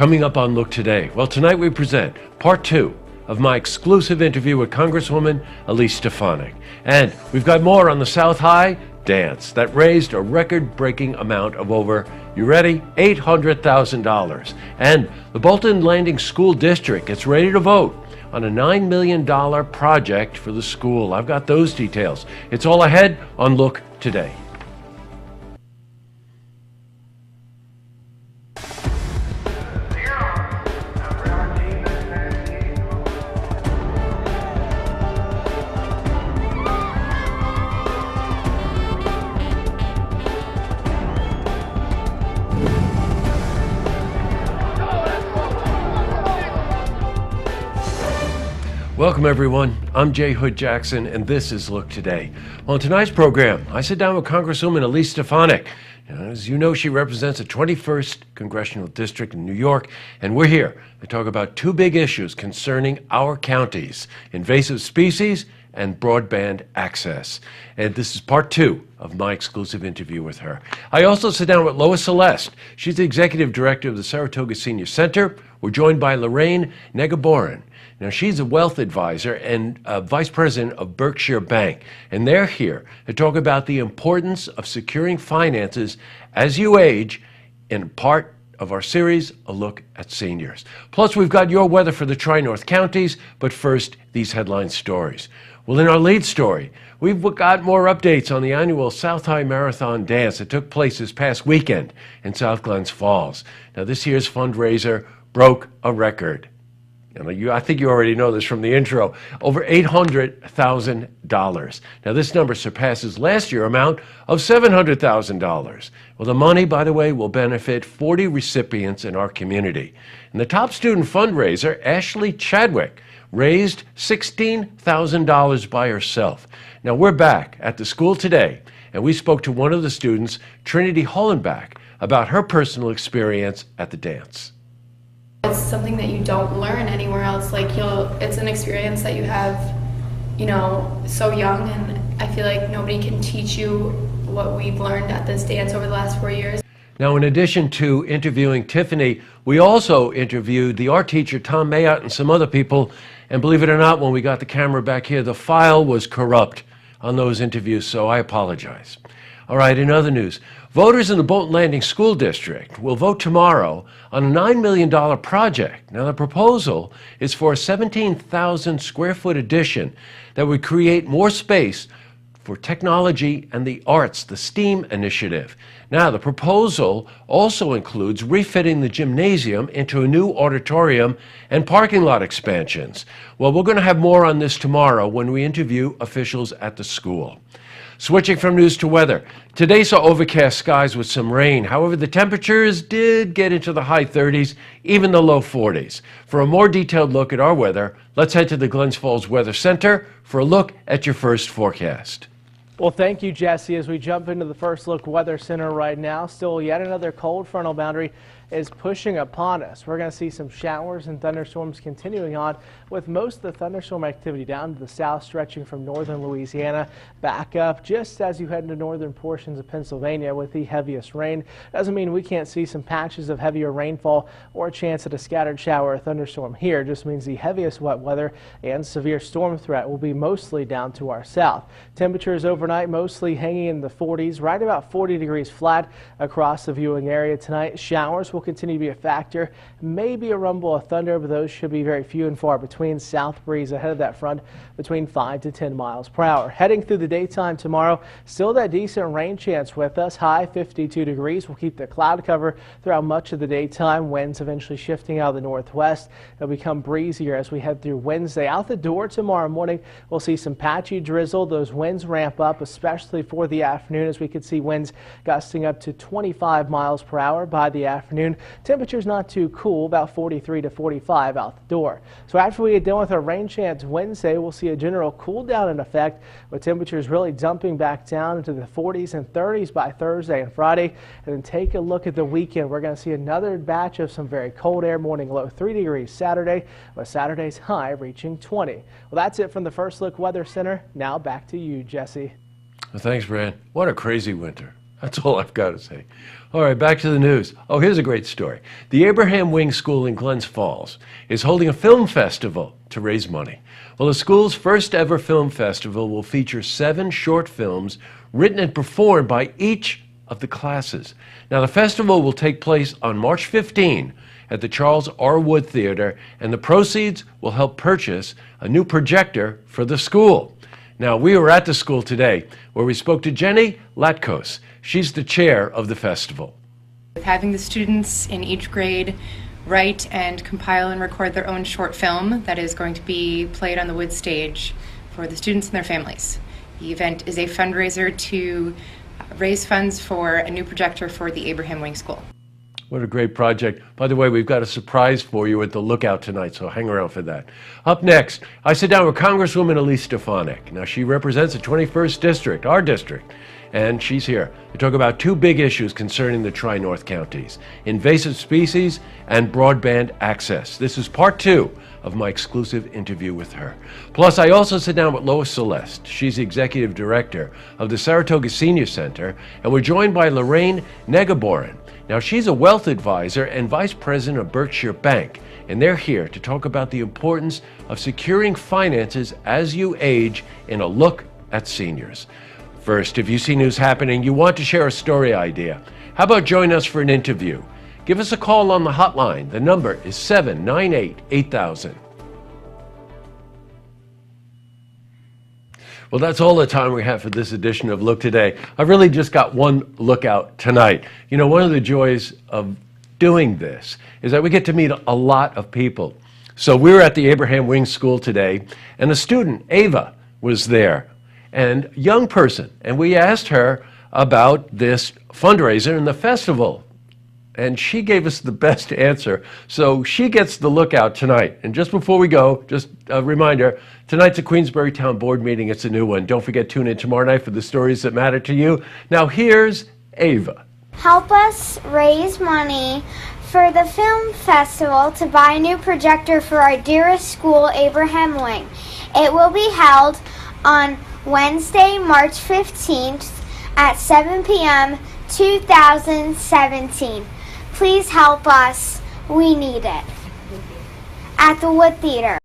Coming up on Look Today, well, tonight we present part 2 of my exclusive interview with Congresswoman Elise Stefanik. And we've got more on the South High dance that raised a record-breaking amount of over, you ready, $800,000. And the Bolton Landing School District gets ready to vote on a $9 million project for the school. I've got those details. It's all ahead on Look Today. Welcome everyone, I'm Jay Hood Jackson and this is Look Today. Well, in tonight's program, I sit down with Congresswoman Elise Stefanik. As you know, she represents the 21st Congressional District in New York, and we're here to talk about two big issues concerning our counties: invasive species and broadband access. And this is part 2 of my exclusive interview with her. I also sit down with Lois Celeste. She's the Executive Director of the Saratoga Senior Center. We're joined by Lorraine Negaborin. Now, she's a wealth advisor and vice president of Berkshire Bank, and they're here to talk about the importance of securing finances as you age in part of our series, A Look at Seniors. Plus, we've got your weather for the Tri-North counties, but first, these headline stories. Well, in our lead story, we've got more updates on the annual South High Marathon Dance that took place this past weekend in South Glens Falls. Now, this year's fundraiser broke a record. I think you already know this from the intro, over $800,000. Now, this number surpasses last year's amount of $700,000. Well, the money, by the way, will benefit 40 recipients in our community. And the top student fundraiser, Ashley Chadwick, raised $16,000 by herself. Now, we're back at the school today, and we spoke to one of the students, Trinity Hollenbach, about her personal experience at the dance. It's something that you don't learn anywhere else. It's an experience that you have, so young, and I feel like nobody can teach you what we've learned at this dance over the last 4 years. Now, in addition to interviewing Tiffany, we also interviewed the art teacher, Tom Mayotte, and some other people. And believe it or not, when we got the camera back here, the file was corrupt on those interviews, so I apologize. All right, in other news, voters in the Bolton Landing School District will vote tomorrow on a $9 million project. Now, the proposal is for a 17,000 square foot addition that would create more space for technology and the arts, the STEAM initiative. Now, the proposal also includes refitting the gymnasium into a new auditorium and parking lot expansions. Well, we're going to have more on this tomorrow when we interview officials at the school. Switching from news to weather. Today saw overcast skies with some rain. However, the temperatures did get into the high 30s, even the low 40s. For a more detailed look at our weather, let's head to the Glens Falls Weather Center for a look at your first forecast. Well, thank you, Jesse. As we jump into the First Look Weather Center right now, still yet another cold frontal boundary is pushing upon us. We're going to see some showers and thunderstorms continuing on, with most of the thunderstorm activity down to the south, stretching from northern Louisiana back up just as you head into northern portions of Pennsylvania with the heaviest rain. Doesn't mean we can't see some patches of heavier rainfall or a chance at a scattered shower or thunderstorm here. Just means the heaviest wet weather and severe storm threat will be mostly down to our south. Temperatures overnight mostly hanging in the 40s, right about 40 degrees flat across the viewing area tonight. Showers will continue to be a factor. Maybe a rumble of thunder, but those should be very few and far between. South breeze ahead of that front between 5 to 10 miles per hour. Heading through the daytime tomorrow, still that decent rain chance with us. High 52 degrees. We'll keep the cloud cover throughout much of the daytime. Winds eventually shifting out of the northwest. It'll become breezier as we head through Wednesday. Out the door tomorrow morning, we'll see some patchy drizzle. Those winds ramp up, especially for the afternoon, as we could see winds gusting up to 25 miles per hour by the afternoon. Temperatures not too cool, about 43 to 45 out the door. So after we get done with our rain chance Wednesday, we'll see a general cool down in effect, with temperatures really dumping back down into the 40s and 30s by Thursday and Friday. And then take a look at the weekend. We're going to see another batch of some very cold air. Morning low 3 degrees Saturday, with Saturday's high reaching 20. Well, that's it from the First Look Weather Center. Now back to you, Jesse. Well, thanks, Brad. What a crazy winter. That's all I've got to say. All right, back to the news. Oh, here's a great story. The Abraham Wing School in Glens Falls is holding a film festival to raise money. Well, the school's first ever film festival will feature 7 short films written and performed by each of the classes. Now, the festival will take place on March 15 at the Charles R. Wood Theater, and the proceeds will help purchase a new projector for the school. Now, we were at the school today where we spoke to Jenny Latkos. She's the chair of the festival. Having the students in each grade write and compile and record their own short film that is going to be played on the Wood stage for the students and their families. The event is a fundraiser to raise funds for a new projector for the Abraham Wing School. What a great project. By the way, we've got a surprise for you at the Lookout tonight, so hang around for that. Up next, I sit down with Congresswoman Elise Stefanik. Now, she represents the 21st District, our district, and she's here to talk about 2 big issues concerning the Tri-North counties: invasive species and broadband access. This is part 2 of my exclusive interview with her. Plus, I also sit down with Lois Celeste. She's the executive director of the Saratoga Senior Center, and we're joined by Lorraine Negaborin. Now, she's a wealth advisor and vice president of Berkshire Bank, and they're here to talk about the importance of securing finances as you age in a look at seniors. First, if you see news happening, you want to share a story idea, how about join us for an interview? Give us a call on the hotline. The number is 798-8000. Well, that's all the time we have for this edition of Look Today. I've really just got one lookout tonight. You know, one of the joys of doing this is that we get to meet a lot of people. So we were at the Abraham Wing School today, and a student, Ava, was there, and a young person, and we asked her about this fundraiser and the festival. And she gave us the best answer. So she gets the lookout tonight. And just before we go, just a reminder, tonight's a Queensbury Town Board meeting. It's a new one. Don't forget, tune in tomorrow night for the stories that matter to you. Now here's Ava. Help us raise money for the film festival to buy a new projector for our dearest school, Abraham Wing. It will be held on Wednesday, March 15th at 7 p.m. 2017. Please help us. We need it. At the Wood Theater.